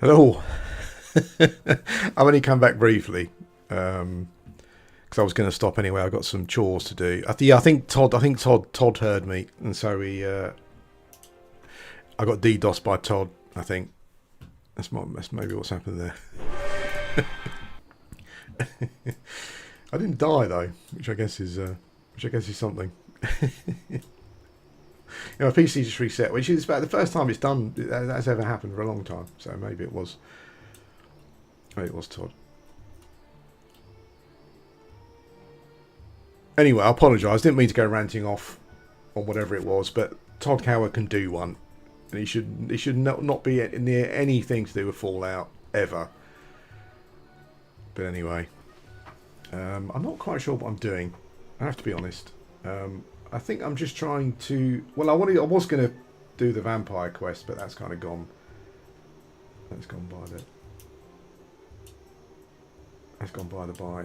Hello. I've only come back briefly because I was going to stop anyway. I got some chores to do. Yeah, I think Todd heard me, and so I got DDoS by Todd. I think that's maybe what's happened there. I didn't die though, which I guess is something. My PC just reset, which is about the first time it's done that's ever happened for a long time. So maybe it was Todd. Anyway, I apologise. Didn't mean to go ranting off on whatever it was, but Todd Coward can do one, and he should not be near anything to do with Fallout ever. But anyway, I'm not quite sure what I'm doing. I have to be honest. I think I'm just trying to. Well, I was going to do the vampire quest, but that's kind of gone. That's gone by the. That's gone by the by.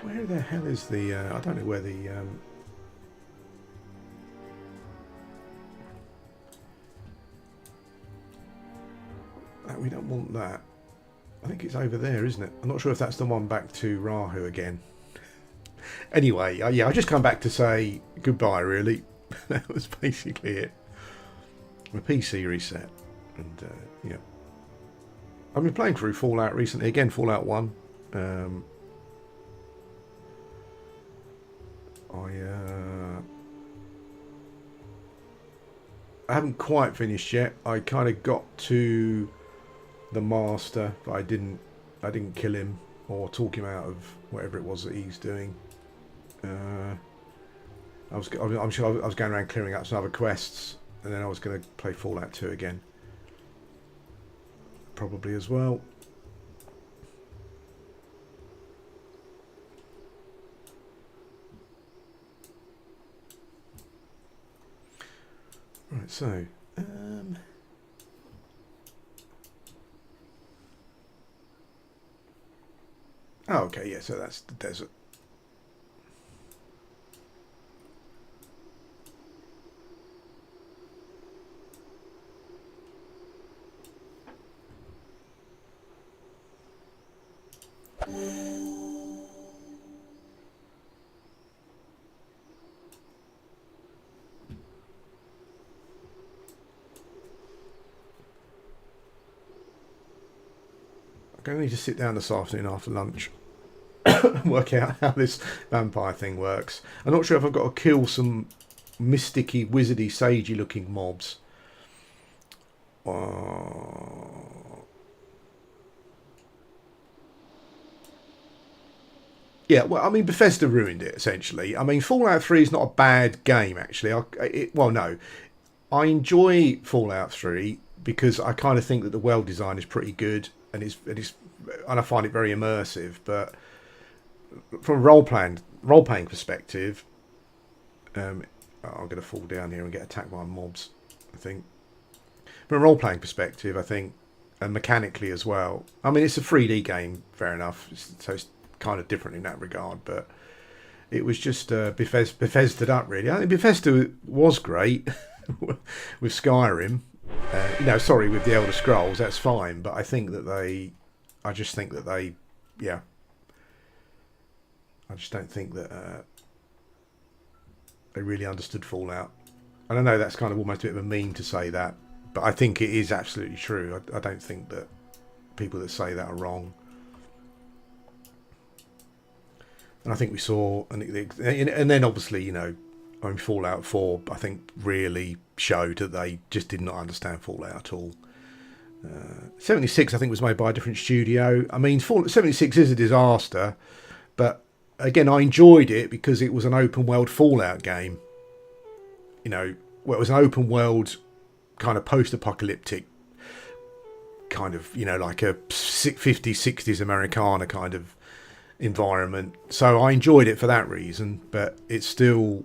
Where the hell is the? I don't know where the. We don't want that. I think it's over there, isn't it? I'm not sure if that's the one back to Rahu again. Anyway, yeah, I just come back to say goodbye. Really, that was basically it. My PC reset, and yeah, I've been playing through Fallout recently. Again, Fallout 1. I haven't quite finished yet. I kind of got to the master, but I didn't kill him or talk him out of whatever it was that he's doing. I'm sure I was going around clearing up some other quests, and then I was going to play Fallout 2 again, probably as well. Right, so oh, okay, yeah, so that's the desert. I'm going to need to sit down this afternoon after lunch and work out how this vampire thing works. I'm not sure if I've got to kill some mysticky, wizardy, sagey looking mobs. Yeah, well, I mean, Bethesda ruined it, essentially. I mean, Fallout 3 is not a bad game, actually. Well, no. I enjoy Fallout 3 because I kind of think that the world design is pretty good, and I find it very immersive. But from a role-playing perspective, I'm going to fall down here and get attacked by mobs, I think. From a role-playing perspective, I think, and mechanically as well. I mean, it's a 3D game, fair enough, so it's kind of different in that regard, but it was just Bethesda'd up, really. I think Bethesda was great with Skyrim. Sorry, with the Elder Scrolls, that's fine, but I just think that they, yeah, I just don't think that they really understood Fallout. And I know that's kind of almost a bit of a meme to say that, but I think it is absolutely true. I don't think that people that say that are wrong. And I think we saw, and then obviously, Fallout 4, I think, really showed that they just did not understand Fallout at all. 76, I think, was made by a different studio. I mean, 76 is a disaster, but again, I enjoyed it because it was an open world Fallout game. It was an open world kind of post-apocalyptic kind of, like a 50s, 60s Americana kind of environment. So I enjoyed it for that reason, but it's still...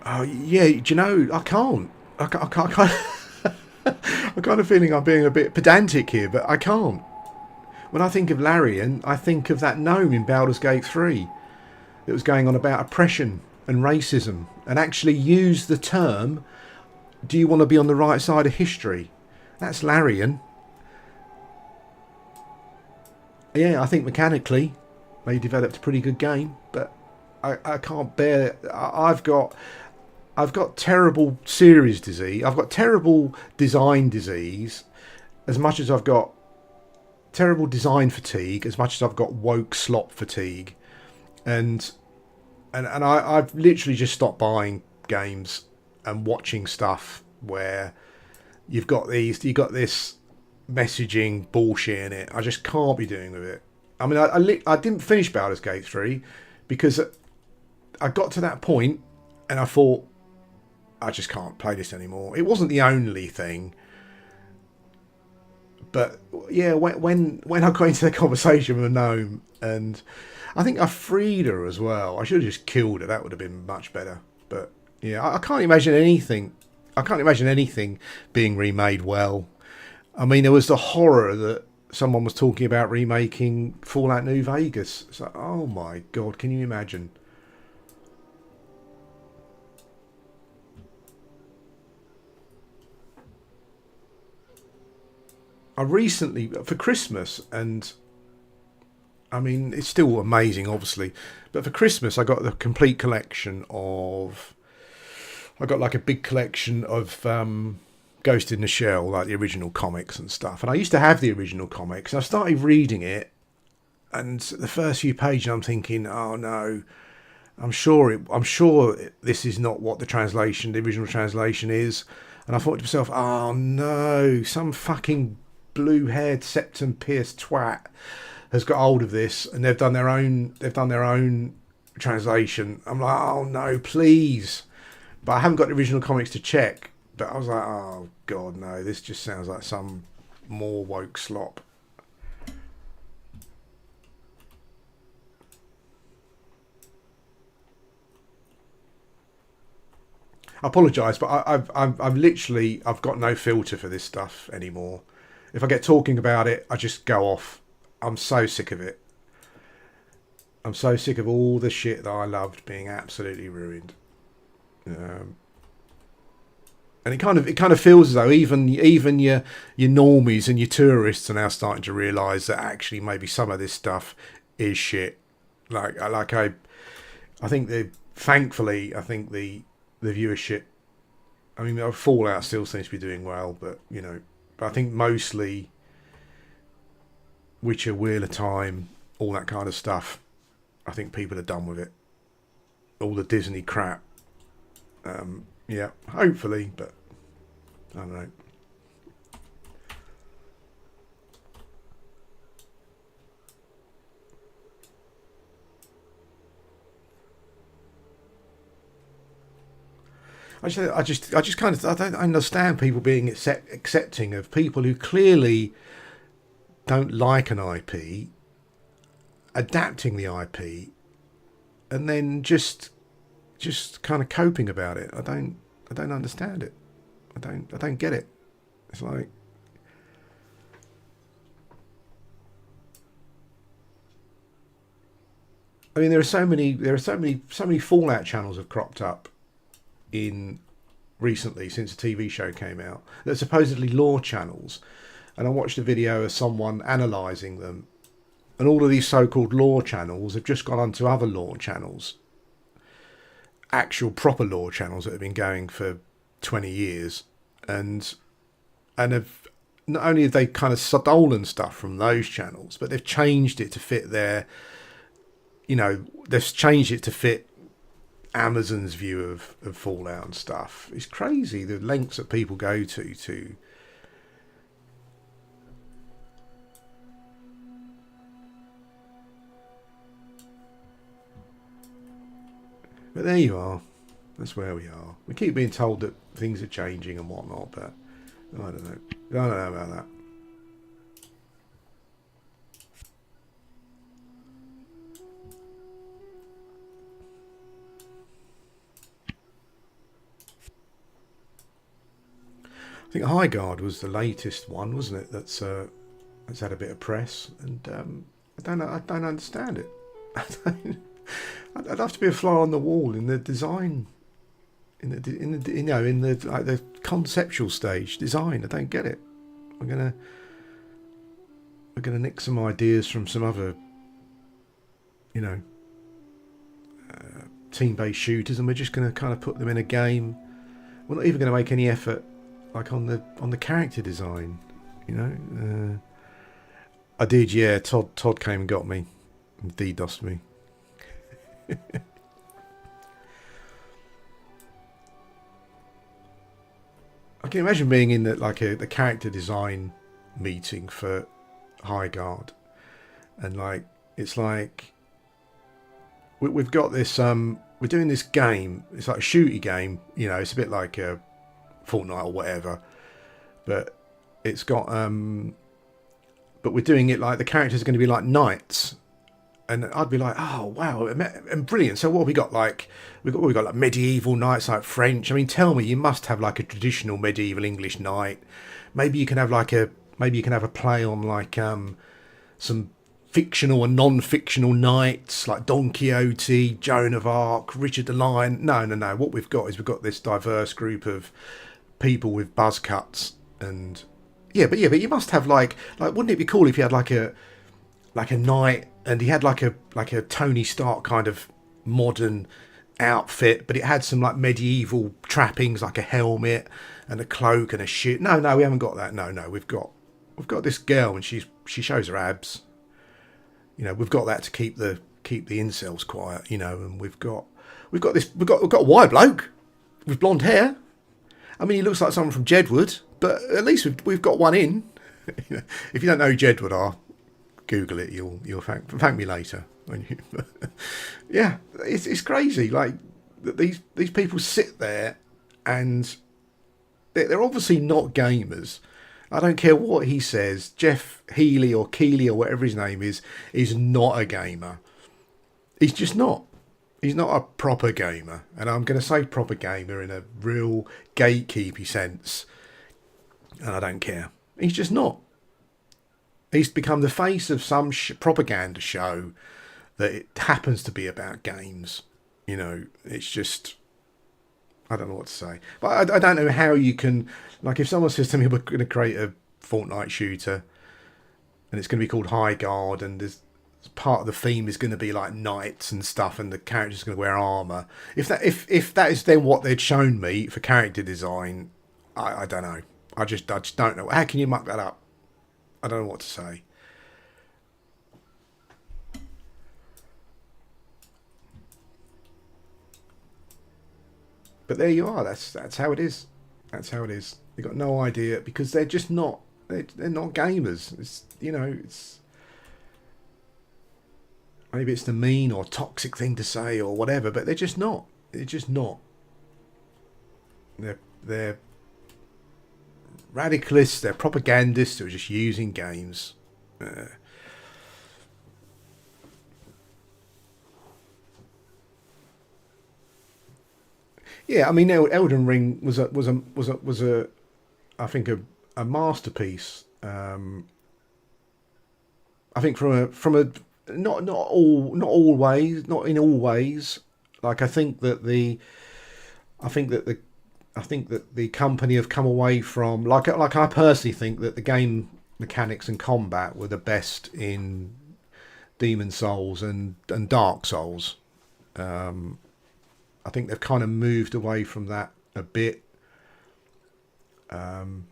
Oh yeah, do you know? I can't. I can't. I'm kind of feeling I'm being a bit pedantic here, but I can't. When I think of Larian, I think of that gnome in Baldur's Gate 3 that was going on about oppression and racism, and actually used the term, do you want to be on the right side of history? That's Larian. Yeah, I think mechanically they developed a pretty good game, but I can't bear. I've got terrible series disease. I've got terrible design disease, as much as I've got terrible design fatigue, as much as I've got woke slop fatigue, and I've literally just stopped buying games and watching stuff where you've got this messaging bullshit in it. I just can't be doing with it. I mean, I didn't finish Baldur's Gate 3 because I got to that point and I thought, I just can't play this anymore. It wasn't the only thing, but yeah, when I got into the conversation with a gnome, and I think I freed her as well. I should have just killed her. That would have been much better. But yeah, I can't imagine anything. I can't imagine anything being remade well. I mean, there was the horror that someone was talking about remaking Fallout New Vegas. It's like, oh my god, can you imagine? I recently, for Christmas, and I mean, it's still amazing, obviously, but for Christmas, I got the complete collection of. I got like a big collection of Ghost in the Shell, like the original comics and stuff. And I used to have the original comics, and I started reading it, and the first few pages, I'm thinking, oh no, I'm sure this is not what the original translation is. And I thought to myself, oh no, some fucking blue-haired septum-pierced twat has got hold of this, and they've done their own translation. I'm like, oh no, please. But I haven't got the original comics to check. But I was like, oh god, no, this just sounds like some more woke slop. I apologise, but I've literally I've got no filter for this stuff anymore. If I get talking about it, I just go off. I'm so sick of it. I'm so sick of all the shit that I loved being absolutely ruined. Um, and it kind of feels as though even your normies and your tourists are now starting to realise that actually maybe some of this stuff is shit. I think thankfully I think the viewership. I mean, Fallout still seems to be doing well, but but I think mostly Witcher, Wheel of Time, all that kind of stuff. I think people are done with it. All the Disney crap. Yeah, hopefully, but I don't know. I just kind of I don't understand people being accepting of people who clearly don't like an IP, adapting the IP, and then just kind of coping about it. I don't understand it. I don't get it. It's like, I mean, so many Fallout channels have cropped up in recently since the TV show came out. They're supposedly lore channels, and I watched a video of someone analysing them, and all of these so-called lore channels have just gone onto other lore channels, actual proper lore channels that have been going for 20 years, and have not only have they kind of stolen stuff from those channels, but they've changed it to fit they've changed it to fit Amazon's view of Fallout and stuff. It's crazy the lengths that people go to. But there you are. That's where we are. We keep being told that things are changing and whatnot, but I don't know. I don't know about that. I think High Guard was the latest one, wasn't it? That's had a bit of press, and I don't understand it. I'd have to be a fly on the wall in the design, in the like the conceptual stage design. I don't get it. We're gonna nick some ideas from some other, you know, team-based shooters, and we're just gonna kind of put them in a game. We're not even gonna make any effort, like on the character design, you know. I did, yeah. Todd came and got me, and DDoSed me. I can imagine being in the character design meeting for High Guard, and like it's like we've got this we're doing this game. It's like a shooty game, you know. It's a bit like a Fortnite or whatever, but it's got but we're doing it like the characters are going to be like knights, and I'd be like, oh wow, and brilliant. So what have we got? Like we got like medieval knights, like French. I mean, tell me, you must have like a traditional medieval English knight. Maybe you can have a play on like some fictional and non-fictional knights like Don Quixote, Joan of Arc, Richard the Lion. No. What we've got is we've got this diverse group of people with buzz cuts, and but you must have like wouldn't it be cool if you had like a knight and he had like a Tony Stark kind of modern outfit, but it had some like medieval trappings, like a helmet and a cloak and a shit. No, we haven't got that. No, we've got this girl and she shows her abs. You know, we've got that to keep the incels quiet. You know, and we've got a white bloke with blonde hair. I mean, he looks like someone from Jedward, but at least we've got one in. If you don't know who Jedward are, Google it. You'll thank me later. Yeah, it's crazy. Like these people sit there and they're obviously not gamers. I don't care what he says. Jeff Healy or Keeley or whatever his name is not a gamer. He's just not. He's not a proper gamer. And I'm going to say proper gamer in a real gatekeepy sense. And I don't care. He's just not. He's become the face of some propaganda show that it happens to be about games. You know, it's just... I don't know what to say. But I don't know how you can... Like, if someone says to me, we're going to create a Fortnite shooter, and it's going to be called High Guard, and there's part of the theme is going to be like knights and stuff, and the character's going to wear armour. If that is then what they'd shown me for character design, I don't know. I just don't know. How can you muck that up? I don't know what to say. But there you are. That's how it is. That's how it is. They've got no idea because they're just not. They're not gamers. It's, you know, it's maybe it's the mean or toxic thing to say or whatever, but they're just not. They're just not. They're radicalists. They're propagandists who are just using games. Yeah, I mean, Elden Ring was a I think a masterpiece. I think from a not always, not in all ways. Like I think that the company have come away from like I personally think that the game mechanics and combat were the best in Demon Souls and Dark Souls. I think they've kind of moved away from that a bit from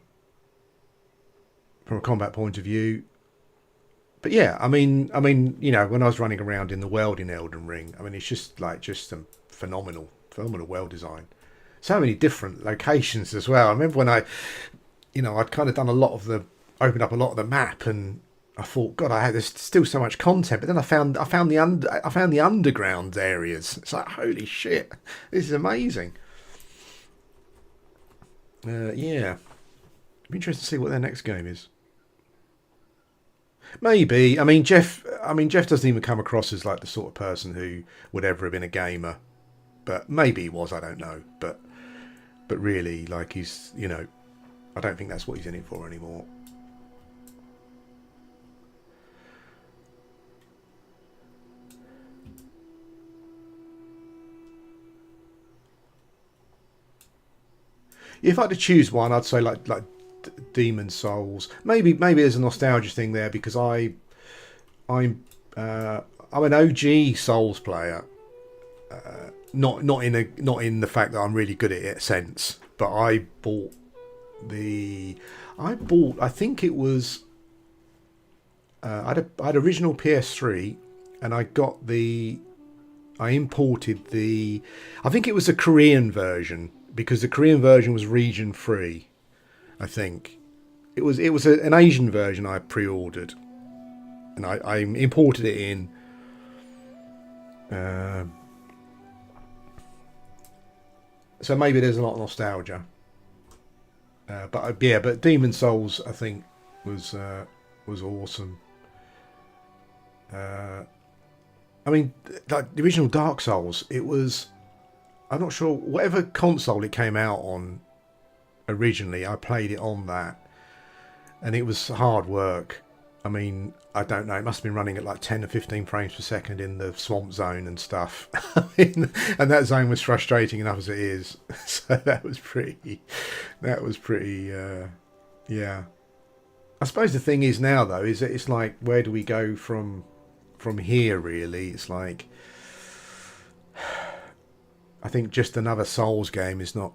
a combat point of view. But yeah, I mean, you know, when I was running around in the world in Elden Ring, I mean, it's just some phenomenal world design. So many different locations as well. I remember when I'd kind of done opened up a lot of the map, and I thought, God, there's still so much content. But then I found the underground areas. It's like, holy shit, this is amazing. Yeah, it'd be interesting to see what their next game is. Maybe. I mean, Jeff doesn't even come across as like the sort of person who would ever have been a gamer. But maybe he was. I don't know. But really, like he's, you know, I don't think that's what he's in it for anymore. If I had to choose one, I'd say like Demon Souls. Maybe there's a nostalgia thing there because I'm an OG Souls player. Not in the fact that I'm really good at it sense, but I think it was I had original PS3 and I imported I think it was the Korean version because the Korean version was region free. I think it was an Asian version I pre-ordered and I imported it in. So maybe there's a lot of nostalgia, but Demon Souls I think was awesome. I mean, like the original Dark Souls, it was. I'm not sure whatever console it came out on originally. I played it on that, and it was hard work. I mean, I don't know. It must have been running at like 10 or 15 frames per second in the swamp zone and stuff. And that zone was frustrating enough as it is. So that was pretty. Yeah. I suppose the thing is now though is that it's like where do we go from here? Really, it's like I think just another Souls game is not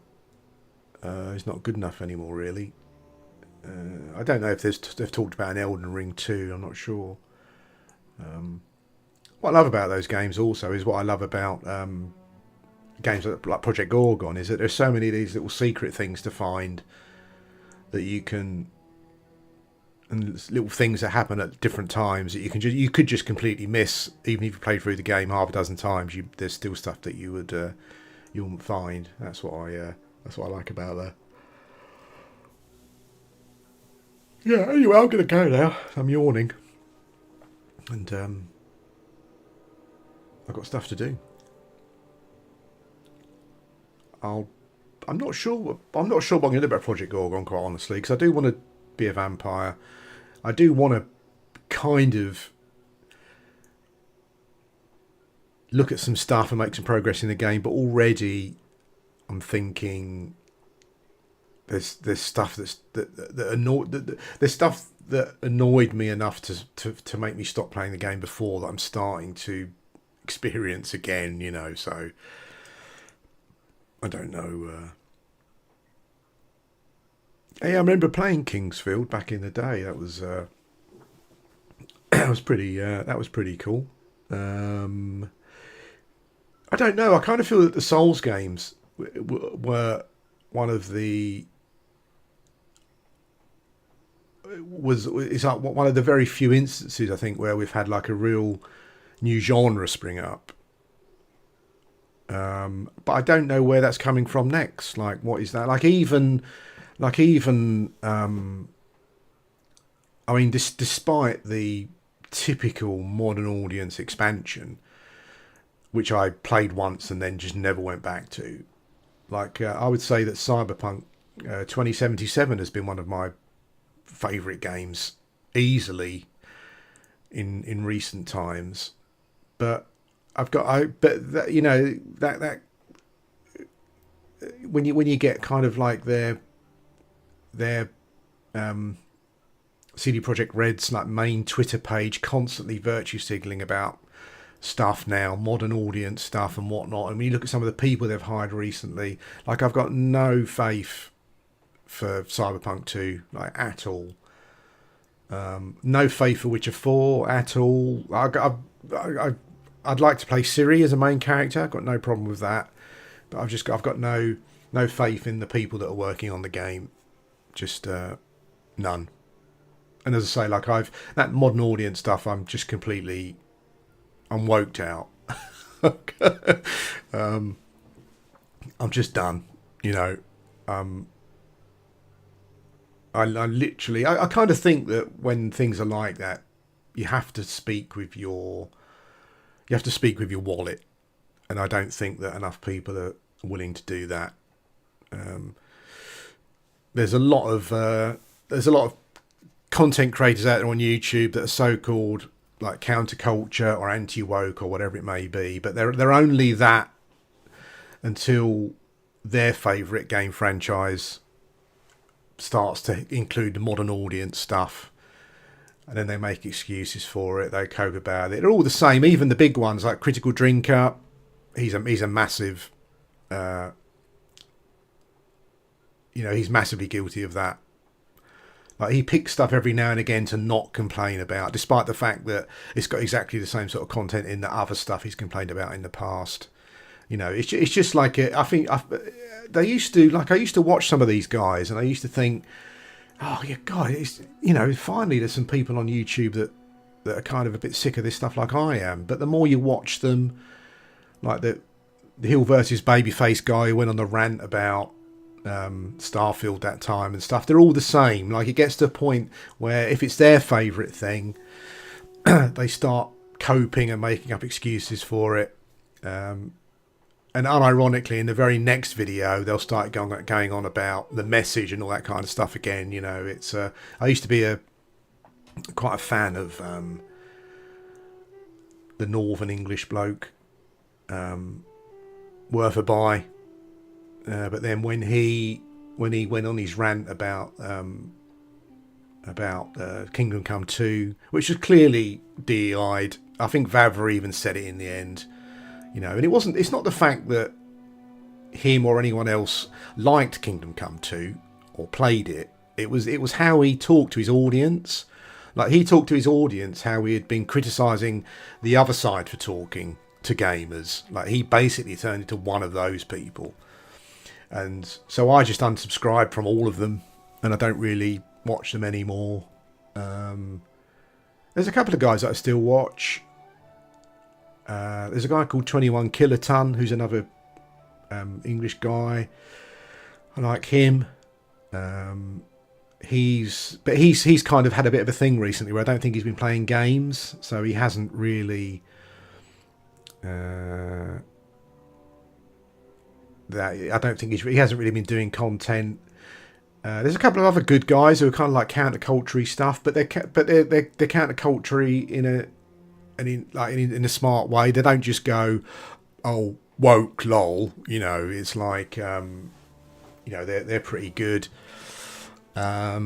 good enough anymore. Really. I don't know if they've talked about an Elden Ring 2. I'm not sure. What I love about those games also is what I love about games like Project Gorgon is that there's so many of these little secret things to find that you can, and little things that happen at different times that you could just completely miss even if you played through the game half a dozen times. There's still stuff that you wouldn't find. That's what I like about that. Yeah, anyway, I'm going to go now. I'm yawning. And I've got stuff to do. I'm not sure what I'm going to do about Project Gorgon, quite honestly, because I do want to be a vampire. I do want to kind of look at some stuff and make some progress in the game, but already I'm thinking there's stuff there's stuff that annoyed me enough to make me stop playing the game before that I'm starting to experience again, so I don't know. Hey, I remember playing Kingsfield back in the day. That was that was pretty cool. I don't know. I kind of feel that the Souls games were one of the like one of the very few instances I think where we've had like a real new genre spring up. But I don't know where that's coming from next. Like, what is that? Like even I mean, despite the typical modern audience expansion, which I played once and then just never went back to, like I would say that Cyberpunk 2077 has been one of my favourite games easily in recent times, but that when you get kind of like their CD Projekt Red's like main Twitter page constantly virtue signaling about stuff now, modern audience stuff and whatnot, and when you look at some of the people they've hired recently, like I've got no faith for Cyberpunk 2, like at all. No faith for Witcher 4 at all. I'd like to play Ciri as a main character. I've got no problem with that, but I've got no faith in the people that are working on the game. Just none. And as I say, like that modern audience stuff, I'm woked out. I'm just done. I literally, I kind of think that when things are like that, you have to speak with your wallet, and I don't think that enough people are willing to do that. there's a lot of content creators out there on YouTube that are so-called like counterculture or anti-woke or whatever it may be, but they're only that until their favourite game franchise starts to include the modern audience stuff, and then they make excuses for it. They cope about it. They're all the same. Even the big ones like Critical Drinker, he's a massive, he's massively guilty of that. Like he picks stuff every now and again to not complain about, despite the fact that it's got exactly the same sort of content in the other stuff he's complained about in the past. It's just like I used to watch some of these guys, and I used to think, oh yeah, God, it's finally there's some people on YouTube that are kind of a bit sick of this stuff like I am. But the more you watch them, like the Hill versus Babyface guy who went on the rant about Starfield that time and stuff, they're all the same. Like it gets to a point where if it's their favourite thing, they start coping and making up excuses for it. And unironically, in the very next video, they'll start going on about the message and all that kind of stuff again. It's I used to be quite a fan of the Northern English bloke, worth a buy. But then when he went on his rant about Kingdom Come 2, which was clearly DEI'd, I think Vavra even said it in the end. And it's not the fact that him or anyone else liked Kingdom Come 2 or played it. It was how he talked to his audience. Like he talked to his audience how he had been criticising the other side for talking to gamers. Like he basically turned into one of those people. And so I just unsubscribed from all of them, and I don't really watch them anymore. There's a couple of guys that I still watch. There's a guy called 21 Kiloton, who's another English guy. I like him. He's kind of had a bit of a thing recently where I don't think he's been playing games, so he hasn't really I don't think he hasn't really been doing content. There's a couple of other good guys who are kind of like counterculture stuff, but they're counterculture in a smart way. They don't just go, oh, woke lol. It's like they're pretty good. I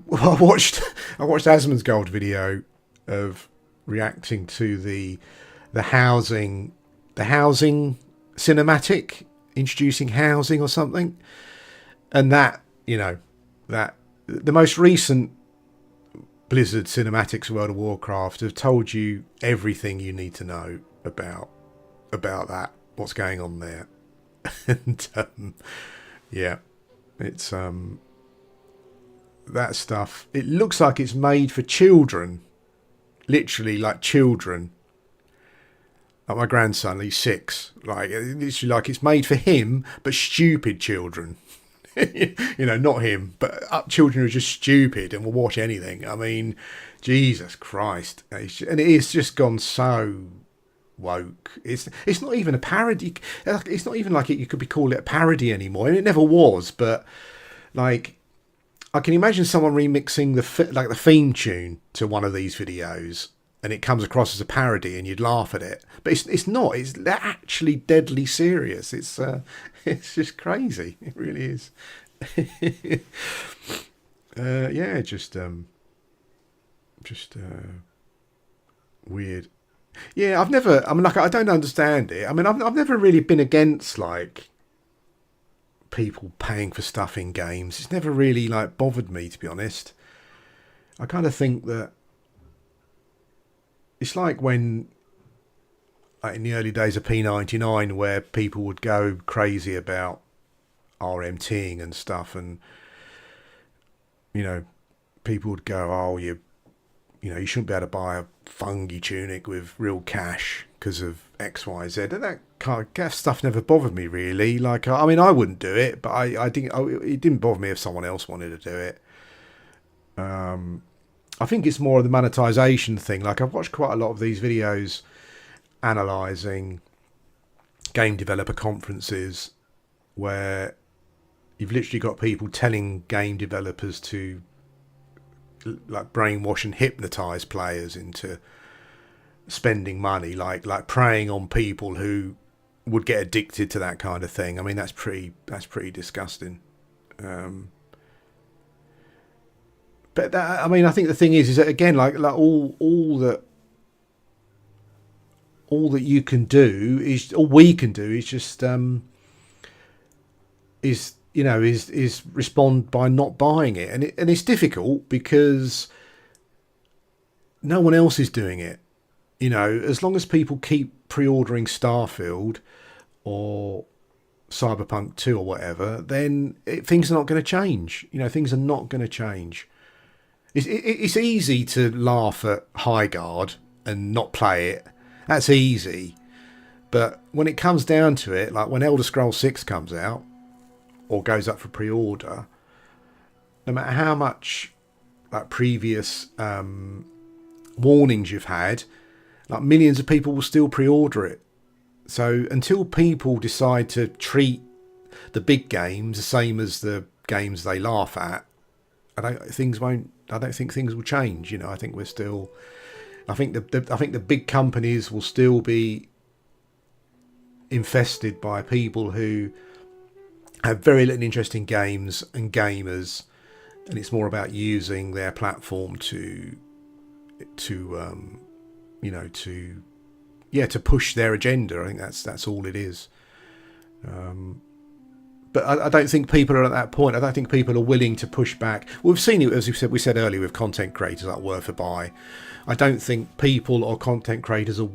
watched Asmongold video of reacting to the housing cinematic, introducing housing or something, and that the most recent Blizzard cinematics of World of Warcraft have told you everything you need to know about that, what's going on there. And it's that stuff, it looks like it's made for children, literally like children. Like my grandson, he's 6, like literally like it's made for him, but stupid children. Not him, but children who are just stupid and will watch anything. I mean, Jesus Christ. And it is just gone so woke. It's not even a parody. It's not even like you could be called it a parody anymore. And it never was, but like I can imagine someone remixing the theme tune to one of these videos, and it comes across as a parody, and you'd laugh at it. But it's not. It's actually deadly serious. It's just crazy. It really is. Just weird. Yeah, I don't understand it. I mean, I've never really been against like people paying for stuff in games. It's never really like bothered me, to be honest. I kind of think that it's like when, like in the early days of P99, where people would go crazy about RMTing and stuff, and people would go, oh, you shouldn't be able to buy a fungi tunic with real cash because of X, Y, Z. And that kind of stuff never bothered me really. Like, I mean, I wouldn't do it, but I think it didn't bother me if someone else wanted to do it. I think it's more of the monetization thing. Like, I've watched quite a lot of these videos analysing game developer conferences where you've literally got people telling game developers to like brainwash and hypnotize players into spending money, like preying on people who would get addicted to that kind of thing. I mean, that's pretty disgusting. But that, I mean, I think the thing is that again, like all that you can do is, all we can do is just is respond by not buying it, and it's difficult because no one else is doing it. You know, as long as people keep pre-ordering Starfield or Cyberpunk 2 or whatever, then things are not going to change. You know, things are not going to change. It's easy to laugh at Highguard and not play it. That's easy. But when it comes down to it, like when Elder Scrolls 6 comes out or goes up for pre-order, no matter how much like previous warnings you've had, like millions of people will still pre-order it. So until people decide to treat the big games the same as the games they laugh at, I don't think things will change. You know, I think we're still. I think the big companies will still be infested by people who have very little interest in games and gamers, and it's more about using their platform to push their agenda. I think that's all it is. But I don't think people are at that point. I don't think people are willing to push back. We've seen it, as we said earlier, with content creators like Worth a Buy. I don't think people or content creators are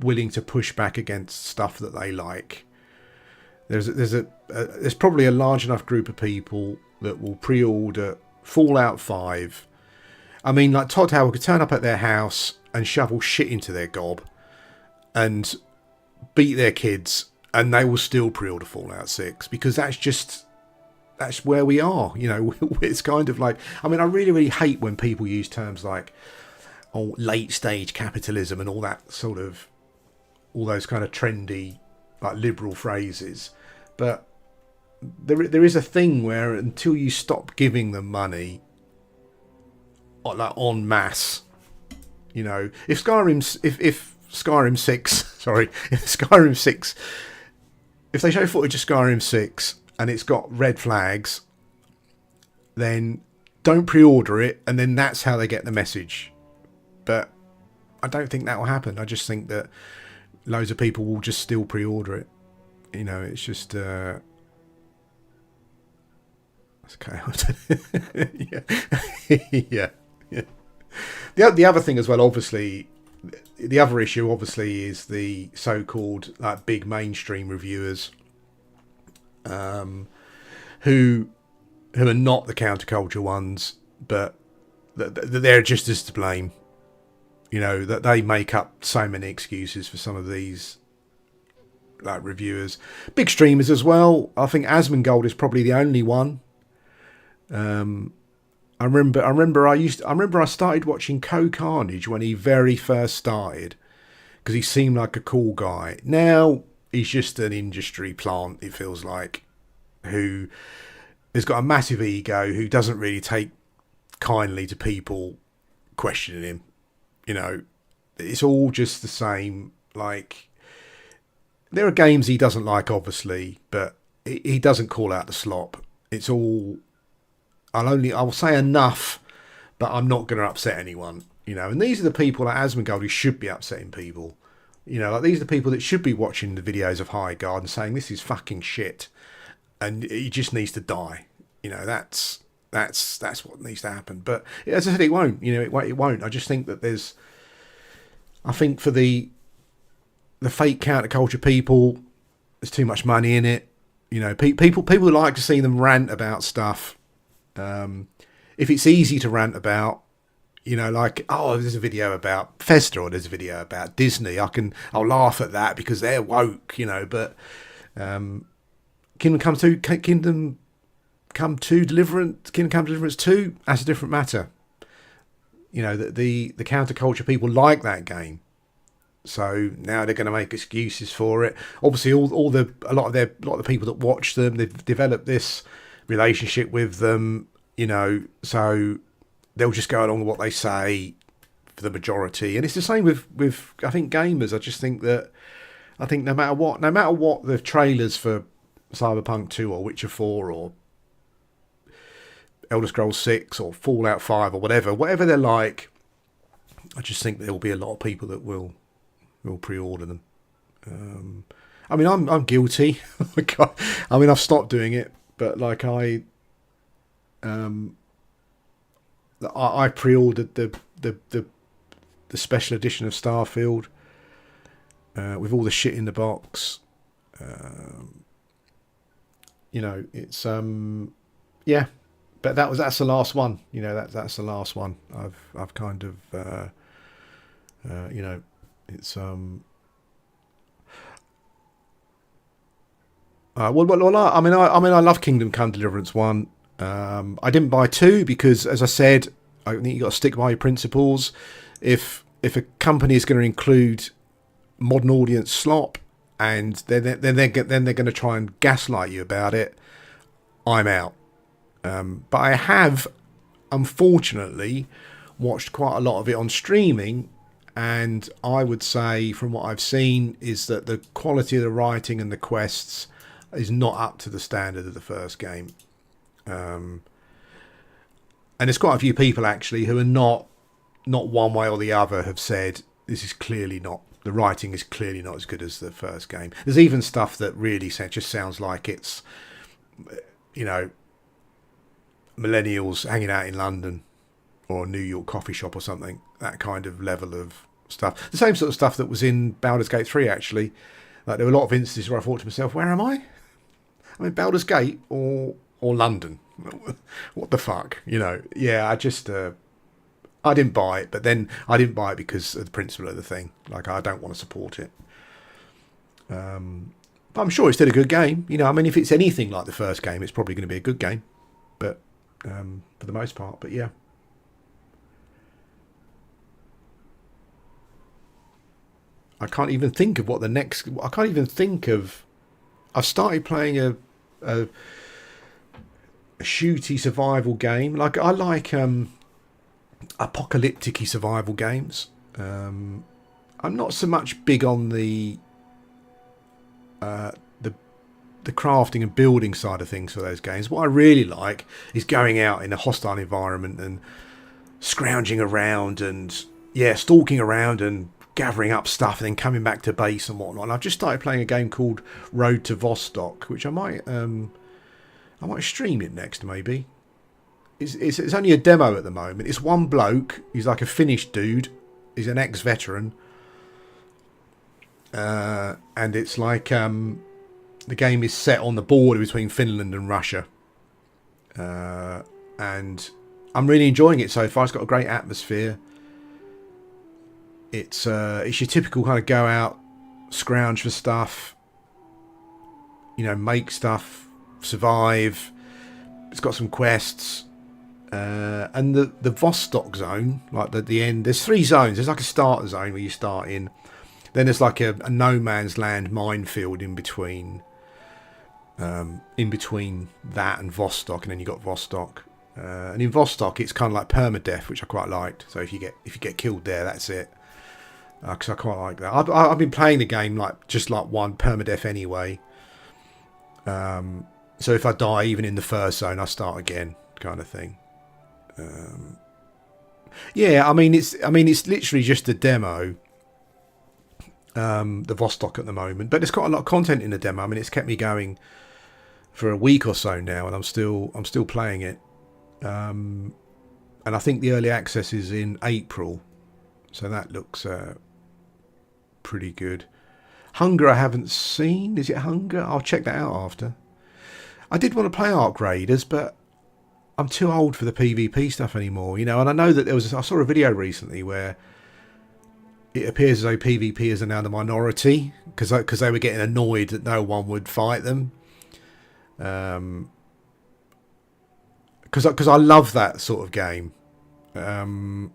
willing to push back against stuff that they like. There's probably a large enough group of people that will pre-order Fallout 5. I mean, like Todd Howard could turn up at their house and shovel shit into their gob and beat their kids, and they will still pre-order Fallout 6 because that's where we are. You know, it's kind of like, I mean, I really, really hate when people use terms like late stage capitalism and all those kind of trendy, like liberal phrases. But there is a thing where until you stop giving them money, like en masse, you know, if Skyrim 6, if they show footage of Skyrim 6 and it's got red flags, then don't pre-order it, and then that's how they get the message. But I don't think that will happen. I just think that loads of people will just still pre-order it. You know, it's just that's chaos. yeah. The other thing as well, obviously, the other issue obviously is the so-called like big mainstream reviewers, who are not the counterculture ones, but they're just as to blame. You know, that they make up so many excuses for some of these like reviewers, big streamers as well. I think Asmongold is probably the only one. I remember I started watching Co-Carnage when he very first started because he seemed like a cool guy. Now he's just an industry plant, it feels like, who has got a massive ego, who doesn't really take kindly to people questioning him. You know, it's all just the same. Like, there are games he doesn't like, obviously, but he doesn't call out the slop. It's all, I'll say enough, but I'm not going to upset anyone. You know, and these are the people like Asmongold who should be upsetting people. You know, like these are the people that should be watching the videos of Highguard and saying this is fucking shit, and he just needs to die. You know, that's what needs to happen. But as I said, it won't. You know, it won't. I just think that I think for the fake counterculture people, there's too much money in it. You know, people like to see them rant about stuff. If it's easy to rant about, you know, like, oh, there's a video about Bethesda or there's a video about Disney, I'll laugh at that because they're woke, you know. But Kingdom Come Deliverance 2, that's a different matter. You know, the counterculture people like that game. So now they're going to make excuses for it. Obviously, a lot of the people that watch them, they've developed this relationship with them, so they'll just go along with what they say for the majority. And it's the same with I think gamers. I think no matter what the trailers for Cyberpunk 2 or Witcher 4 or Elder Scrolls 6 or Fallout 5 or whatever they're like, I just think there will be a lot of people that will pre-order them. I mean, I'm guilty. I mean, I've stopped doing it, but like I pre-ordered the special edition of Starfield with all the shit in the box. It's yeah, but that's the last one. That's the last one. I've kind of it's well, I mean, I love Kingdom Come Deliverance 1. I didn't buy 2 because, as I said, I think you got to stick by your principles. If a company is going to include modern audience slop and then they're going to try and gaslight you about it, I'm out. But I have, unfortunately, watched quite a lot of it on streaming, and I would say, from what I've seen, is that the quality of the writing and the quests is not up to the standard of the first game. And there's quite a few people actually who are not one way or the other have said this is clearly not, the writing is clearly not as good as the first game. There's even stuff that really just sounds like it's, millennials hanging out in London or a New York coffee shop or something. That kind of level of stuff. The same sort of stuff that was in Baldur's Gate 3 actually. Like, there were a lot of instances where I thought to myself, where am I? I mean, Baldur's Gate or London? What the fuck? Yeah, I didn't buy it, but then I didn't buy it because of the principle of the thing. Like, I don't want to support it. But I'm sure it's still a good game. I mean, if it's anything like the first game, it's probably going to be a good game. But for the most part, but yeah. I can't even think of what the next. I can't even think of. I've started playing a shooty survival game. Like, I like apocalyptic-y survival games. I'm not so much big on the crafting and building side of things for those games. What I really like is going out in a hostile environment and scrounging around and stalking around and gathering up stuff and then coming back to base and whatnot. And I've just started playing a game called Road to Vostok, which I might stream it next maybe. It's only a demo at the moment. It's one bloke. He's like a Finnish dude. He's an ex-veteran. And it's like the game is set on the border between Finland and Russia. And I'm really enjoying it so far. It's got a great atmosphere. It's your typical kind of go out, scrounge for stuff, make stuff, survive. It's got some quests. And the Vostok zone, like the end, there's 3 zones. There's like a starter zone where you start in. Then there's like a no man's land minefield in between that and Vostok, and then you got Vostok. And in Vostok, it's kind of like permadeath, which I quite liked. So if you get killed there, that's it. Because I quite like that. I've been playing the game just like one permadeath anyway. So if I die even in the first zone, I start again, kind of thing. I mean it's literally just a demo. The Vostok at the moment, but there's quite a lot of content in the demo. I mean, it's kept me going for a week or so now, and I'm still playing it. And I think the early access is in April, so that looks pretty good. Hunger I haven't seen. Is it Hunger? I'll check that out after. I did want to play Ark Raiders, but I'm too old for the PvP stuff anymore, And I know that I saw a video recently where it appears as though PvPers are now the minority because they were getting annoyed that no one would fight them. Because I love that sort of game. What's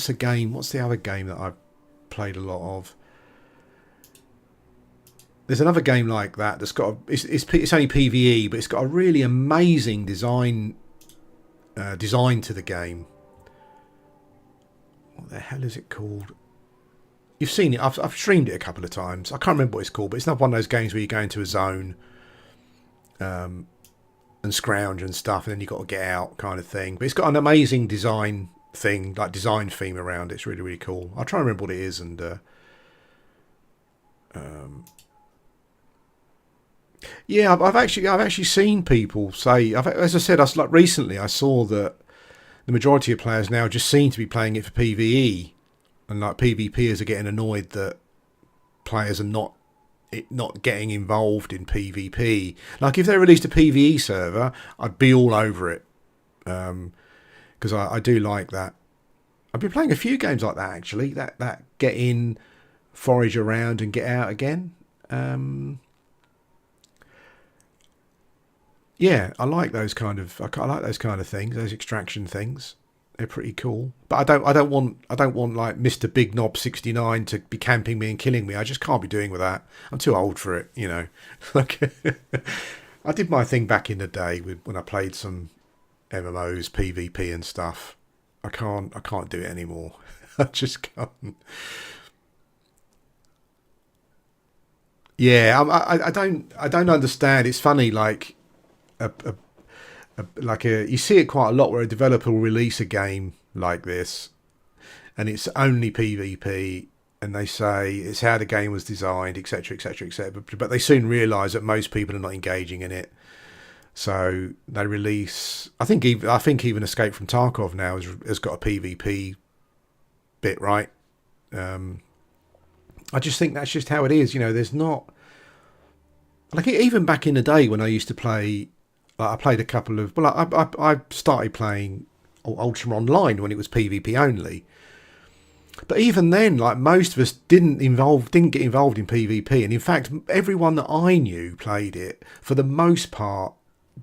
the other game that played a lot of. There's another game like that that's got it's only PvE, but it's got a really amazing design to the game. What the hell is it called? You've seen it. I've streamed it a couple of times. I can't remember what it's called, but it's not one of those games where you go into a zone and scrounge and stuff, and then you've got to get out kind of thing. But it's got an amazing design thing, like design theme around it. It's really, really cool. I'll try and remember what it is. And yeah, I've actually seen people say, as I said, recently I saw that the majority of players now just seem to be playing it for PvE, and like PvPers are getting annoyed that players are not getting involved in PvP. Like if they released a PvE server, I'd be all over it, because I do like that. I've been playing a few games like that actually. That get in, forage around, and get out again. Yeah, I like those kind of. I like those kind of things. Those extraction things. They're pretty cool. But I don't want like Mr. Big Knob 69 to be camping me and killing me. I just can't be doing with that. I'm too old for it, you know. Like I did my thing back in the day when I played some MMOs, PvP and stuff. I can't do it anymore. I just can't. Yeah, I don't understand. It's funny, like you see it quite a lot where a developer will release a game like this and it's only PvP, and they say it's how the game was designed, etc, etc, etc, but they soon realise that most people are not engaging in it, so they release. I think even Escape from Tarkov now has got a PvP bit, right? I just think that's just how it is, you know. There's not, like, even back in the day when I used to play, like, I played a couple of, well, I started playing Ultima Online when it was PvP only. But even then, like, most of us didn't get involved in PvP, and in fact, everyone that I knew played it for the most part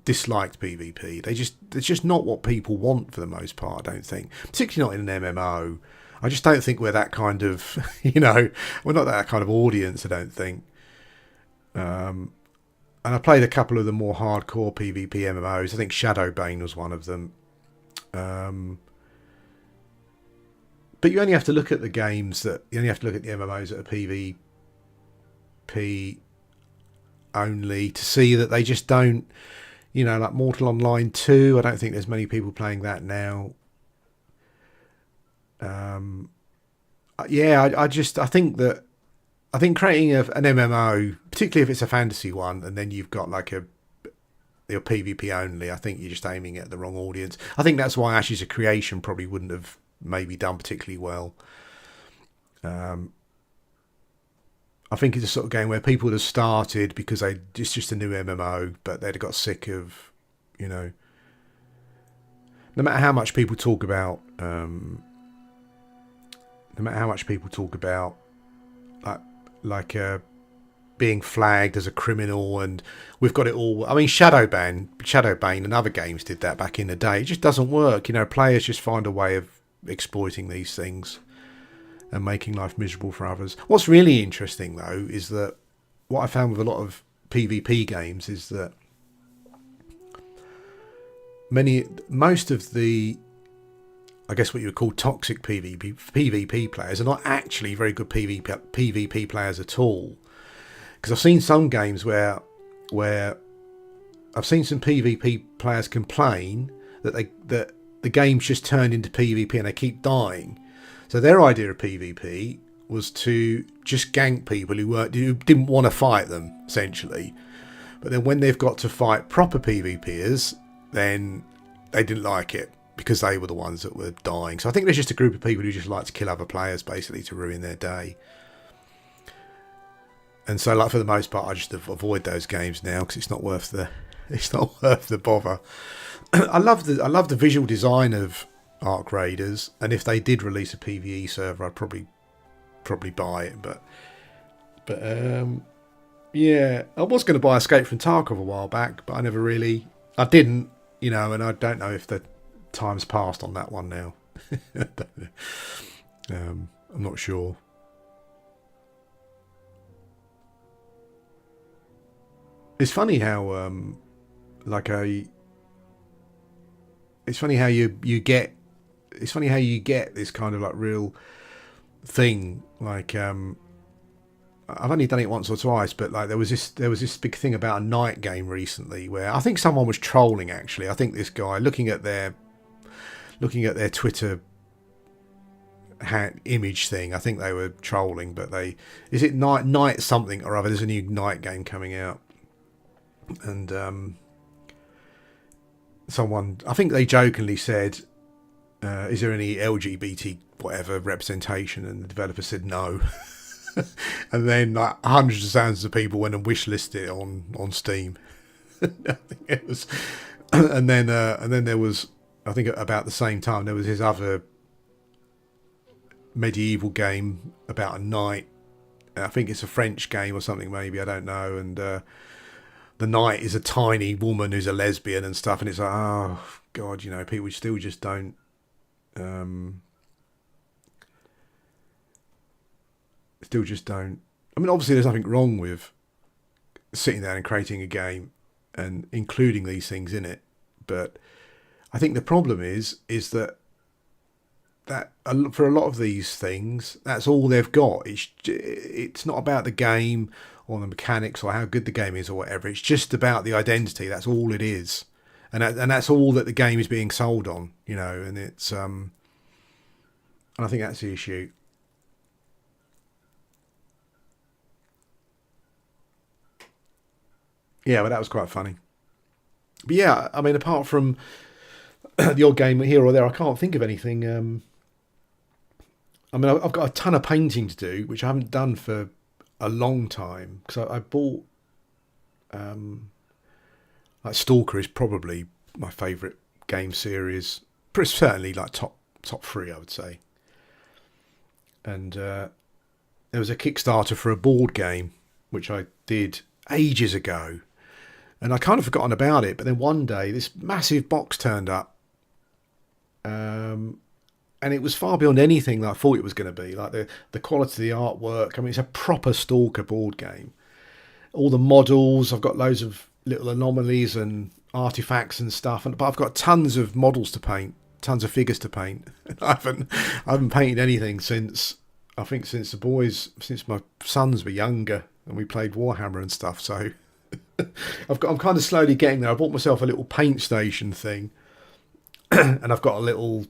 disliked PvP. It's just not what people want for the most part, I don't think. Particularly not in an MMO. I just don't think we're that kind of, you know, we're not that kind of audience, I don't think. And I played a couple of the more hardcore PvP MMOs. I think Shadowbane was one of them. But you only have to look at the games you only have to look at the MMOs that are PvP only to see that they just don't, you know, like Mortal Online 2. I don't think there's many people playing that now. Yeah, I think creating an MMO, particularly if it's a fantasy one, and then you've got like your PvP only, I think you're just aiming at the wrong audience. I think that's why Ashes of Creation probably wouldn't have maybe done particularly well. I think it's a sort of game where people would have started because it's just a new MMO, but they'd have got sick of, you know, no matter how much people talk about, being flagged as a criminal, and we've got it all. I mean, Shadowbane and other games did that back in the day. It just doesn't work. You know, players just find a way of exploiting these things and making life miserable for others. What's really interesting, though, is that what I found with a lot of PvP games is that most of the, I guess what you would call toxic PvP players are not actually very good PvP players at all. Because I've seen some games where I've seen some PvP players complain that the game's just turned into PvP and they keep dying. So their idea of PvP was to just gank people who didn't want to fight them, essentially. But then when they've got to fight proper PvPers, then they didn't like it, because they were the ones that were dying. So I think there's just a group of people who just like to kill other players, basically, to ruin their day. And so, like, for the most part, I just avoid those games now because it's not worth the bother. I love the visual design of Arc Raiders, and if they did release a PvE server, I'd probably buy it. But yeah, I was going to buy Escape from Tarkov a while back, but I didn't, you know, and I don't know if the time's passed on that one now. I'm not sure. It's funny how like a it's funny how you get it's funny how you get this kind of like real thing like I've only done it once or twice, but like there was this big thing about a night game recently where I think someone was trolling. Actually, I think this guy looking at their Twitter image thing, I think they were trolling. But is it night something or other? There's a new night game coming out, and someone, I think they jokingly said, "Is there any LGBT whatever representation?" And the developer said no. And then like hundreds of thousands of people went and wishlisted it on Steam. I think it was, and then there was, I think about the same time there was his other medieval game about a knight. I think it's a French game or something, maybe, I don't know. And the knight is a tiny woman who's a lesbian and stuff. And it's like, oh god, people still just don't. Still just don't. I mean, obviously, there's nothing wrong with sitting down and creating a game and including these things in it, but I think the problem is that for a lot of these things, that's all they've got. It's not about the game or the mechanics or how good the game is or whatever. It's just about the identity. That's all it is, and that's all that the game is being sold on. And it's and I think that's the issue. Yeah, but that was quite funny. But yeah, I mean, apart from the odd game here or there, I can't think of anything. I mean, I've got a ton of painting to do, which I haven't done for a long time because I bought like Stalker is probably my favourite game series, certainly like top three, I would say. And there was a Kickstarter for a board game which I did ages ago, and I kind of forgotten about it. But then one day, this massive box turned up, and it was far beyond anything that I thought it was going to be. Like the quality of the artwork. I mean, it's a proper Stalker board game. All the models. I've got loads of little anomalies and artifacts and stuff, but I've got tons of models to paint, tons of figures to paint. I haven't painted anything since since my sons were younger and we played Warhammer and stuff. So I'm kind of slowly getting there. I bought myself a little paint station thing, and I've got a little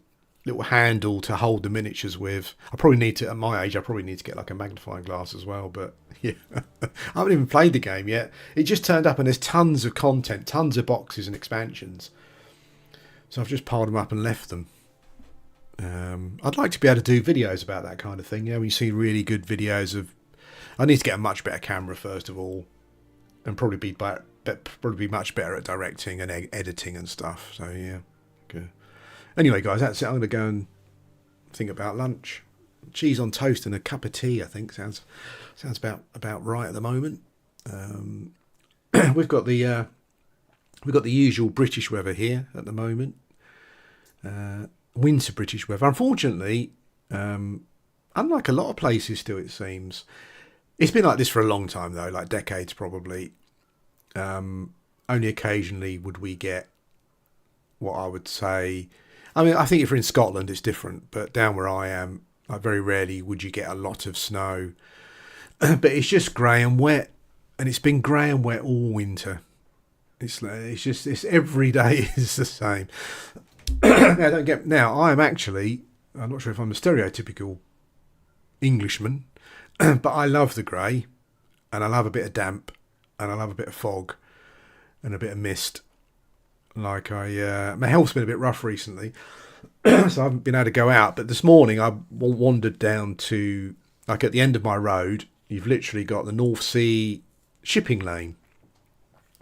handle to hold the miniatures with. I probably need to, at my age, I probably need to get like a magnifying glass as well. But yeah, I haven't even played the game yet. It just turned up and there's tons of content, tons of boxes and expansions. So I've just piled them up and left them. I'd like to be able to do videos about that kind of thing. When you see really good videos of, I need to get a much better camera first of all, and probably be much better at directing and editing and stuff. So yeah, good. Anyway, guys, that's it. I'm going to go and think about lunch. Cheese on toast and a cup of tea, I think sounds about right at the moment. We've got the usual British weather here at the moment. Winter British weather. Unfortunately, unlike a lot of places still, it seems. It's been like this for a long time, though, like decades probably. Only occasionally would we get what I would say... I mean, I think if you're in Scotland, it's different, but down where I am, like very rarely would you get a lot of snow. But it's just grey and wet, and it's been grey and wet all winter. It's every day is the same. Now I'm not sure if I'm a stereotypical Englishman, but I love the grey, and I love a bit of damp, and I love a bit of fog, and a bit of mist. Like my health's been a bit rough recently, so I haven't been able to go out. But this morning I wandered down to, like, at the end of my road, you've literally got the North Sea shipping lane.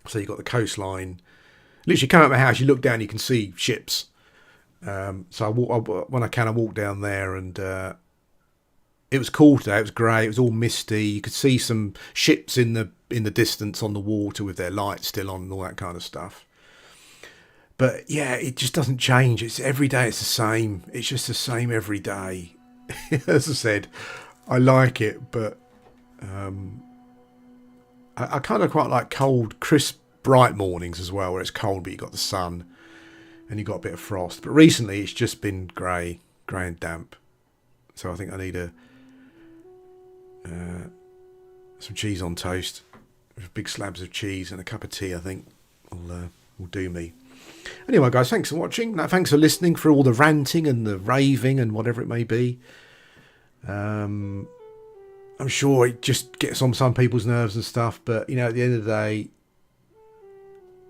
So you've got the coastline. Literally, come out of my house, you look down, you can see ships. So when I can, I walk down there, and it was cool today. It was grey. It was all misty. You could see some ships in the distance on the water with their lights still on and all that kind of stuff. But yeah, it just doesn't change. It's every day. It's the same. It's just the same every day. As I said, I like it, but I kind of quite like cold, crisp, bright mornings as well, where it's cold but you've got the sun and you've got a bit of frost. But recently it's just been grey and damp. So I think I need some cheese on toast with big slabs of cheese and a cup of tea. I think will do me. Anyway, guys, thanks for watching. Thanks for listening, for all the ranting and the raving and whatever it may be. I'm sure it just gets on some people's nerves and stuff, but you know, at the end of the day,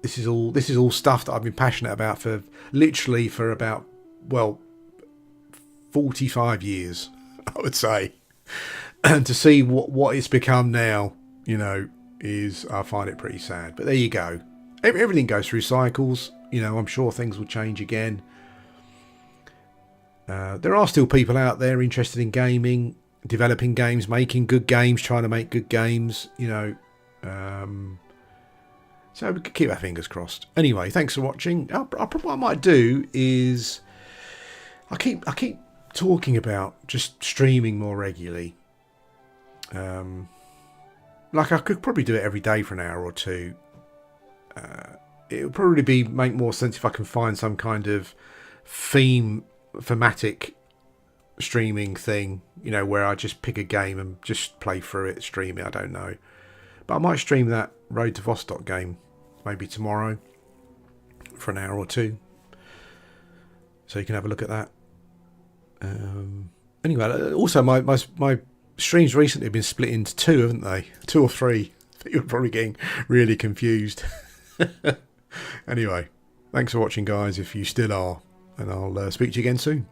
this is all stuff that I've been passionate about for about 45 years, I would say. And to see what it's become now, you know, I find it pretty sad. But there you go. Everything goes through cycles. You know, I'm sure things will change again. There are still people out there interested in gaming, developing games, making good games, trying to make good games, you know. So we could keep our fingers crossed. Anyway, thanks for watching. What I might do is I keep talking about just streaming more regularly. Like I could probably do it every day for an hour or two. It would probably make more sense if I can find some kind of thematic streaming thing, you know, where I just pick a game and just play through it, stream it. I don't know, but I might stream that Road to Vostok game maybe tomorrow for an hour or two, so you can have a look at that. Anyway, also my streams recently have been split into two, haven't they? 2 or 3. I think you're probably getting really confused. Anyway, thanks for watching, guys, if you still are, and I'll speak to you again soon.